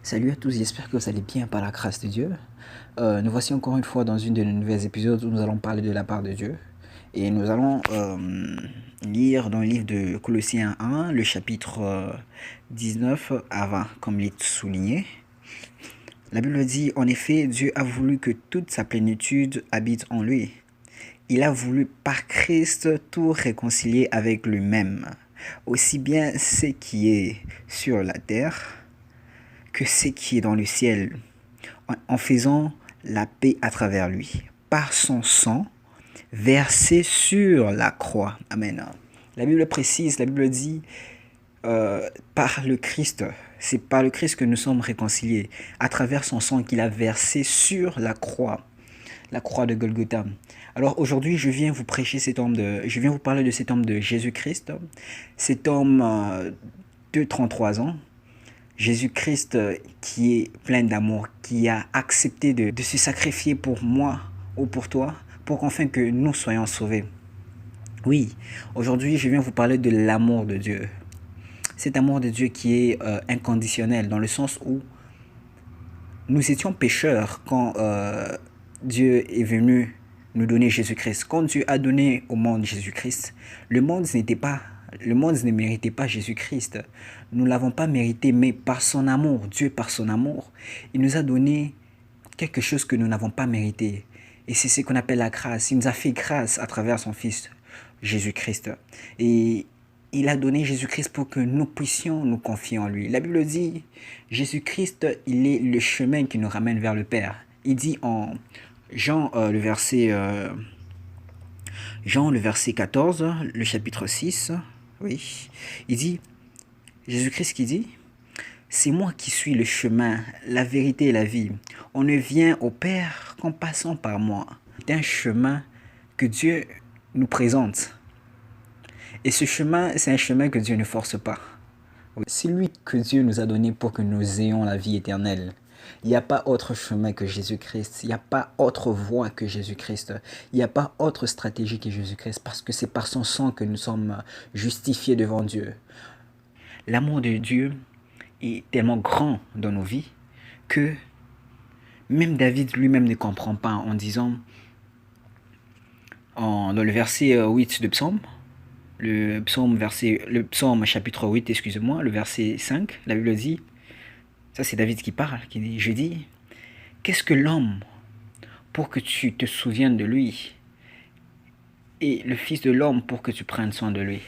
Salut à tous, j'espère que vous allez bien par la grâce de Dieu. Nous voici encore une fois dans une de nos nouvelles épisodes où nous allons parler de la part de Dieu. Et nous allons lire dans le livre de Colossiens 1, le chapitre 19 à 20, comme il est souligné. La Bible dit, en effet, Dieu a voulu que toute sa plénitude habite en lui. Il a voulu par Christ tout réconcilier avec lui-même, aussi bien ce qui est sur la terre que ce qui est dans le ciel, en faisant la paix à travers lui, par son sang versé sur la croix. Amen. La Bible précise, la Bible dit, par le Christ, c'est par le Christ que nous sommes réconciliés, à travers son sang qu'il a versé sur la croix de Golgotha. Alors aujourd'hui, je viens vous je viens vous parler de cet homme de Jésus-Christ, cet homme de 33 ans, Jésus-Christ qui est plein d'amour, qui a accepté de se sacrifier pour moi ou pour toi, pour qu'enfin que nous soyons sauvés. Oui, aujourd'hui je viens vous parler de l'amour de Dieu. Cet amour de Dieu qui est inconditionnel, dans le sens où nous étions pécheurs quand Dieu est venu nous donner Jésus-Christ. Quand Dieu a donné au monde Jésus-Christ, le monde ne méritait pas Jésus-Christ. Nous ne l'avons pas mérité, mais par son amour, Dieu par son amour, il nous a donné quelque chose que nous n'avons pas mérité. Et c'est ce qu'on appelle la grâce. Il nous a fait grâce à travers son Fils, Jésus-Christ. Et il a donné Jésus-Christ pour que nous puissions nous confier en lui. La Bible dit, Jésus-Christ, il est le chemin qui nous ramène vers le Père. Il dit en Jean, le verset 14, le chapitre 6, oui, il dit, Jésus-Christ qui dit, c'est moi qui suis le chemin, la vérité et la vie. On ne vient au Père qu'en passant par moi. C'est un chemin que Dieu nous présente. Et ce chemin, c'est un chemin que Dieu ne force pas. C'est lui que Dieu nous a donné pour que nous ayons la vie éternelle. Il n'y a pas autre chemin que Jésus-Christ. Il n'y a pas autre voie que Jésus-Christ. Il n'y a pas autre stratégie que Jésus-Christ, parce que c'est par son sang que nous sommes justifiés devant Dieu. L'amour de Dieu est tellement grand dans nos vies que même David lui-même ne comprend pas, en disant, dans le verset 8 de Psaume, le psaume chapitre 8, excusez-moi, le verset 5, la Bible dit, ça c'est David qui parle, qui dit, je dis, qu'est-ce que l'homme pour que tu te souviennes de lui, et le Fils de l'homme pour que tu prennes soin de lui.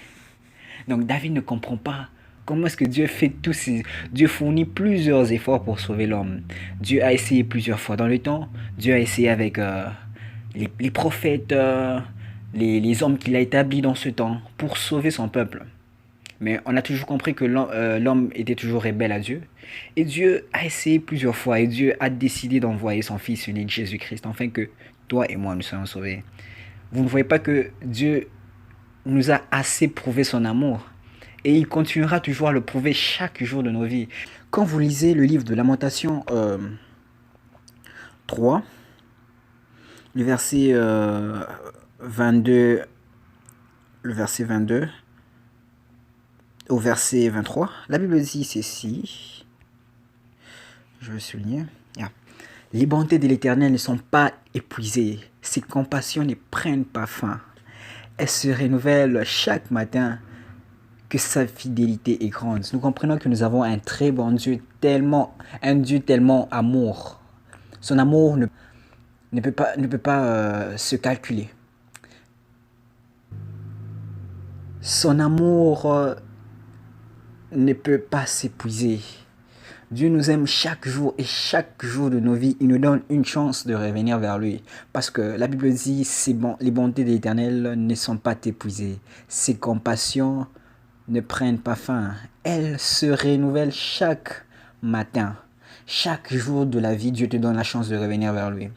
Donc David ne comprend pas comment est-ce que Dieu fait tous ces... Dieu fournit plusieurs efforts pour sauver l'homme. Dieu a essayé plusieurs fois dans le temps. Dieu a essayé avec les prophètes, les hommes qu'il a établis dans ce temps pour sauver son peuple. Mais on a toujours compris que l'homme était toujours rebelle à Dieu. Et Dieu a essayé plusieurs fois. Et Dieu a décidé d'envoyer son Fils unique, Jésus-Christ, afin que toi et moi nous soyons sauvés. Vous ne voyez pas que Dieu nous a assez prouvé son amour. Et il continuera toujours à le prouver chaque jour de nos vies. Quand vous lisez le livre de Lamentation 3, le verset 22, au verset 23, la Bible dit ceci, je vais souligner, les bontés de l'Éternel ne sont pas épuisées, ses compassions ne prennent pas fin, elles se renouvellent chaque matin, que sa fidélité est grande. Nous comprenons que nous avons un très bon Dieu, un Dieu tellement amour. Son amour ne peut pas se calculer. Son amour ne peut pas s'épuiser. Dieu nous aime chaque jour, et chaque jour de nos vies, il nous donne une chance de revenir vers lui. Parce que la Bible dit, les bontés de l'Éternel ne sont pas épuisées. Ses compassions ne prennent pas fin. Elles se renouvellent chaque matin. Chaque jour de la vie, Dieu te donne la chance de revenir vers lui.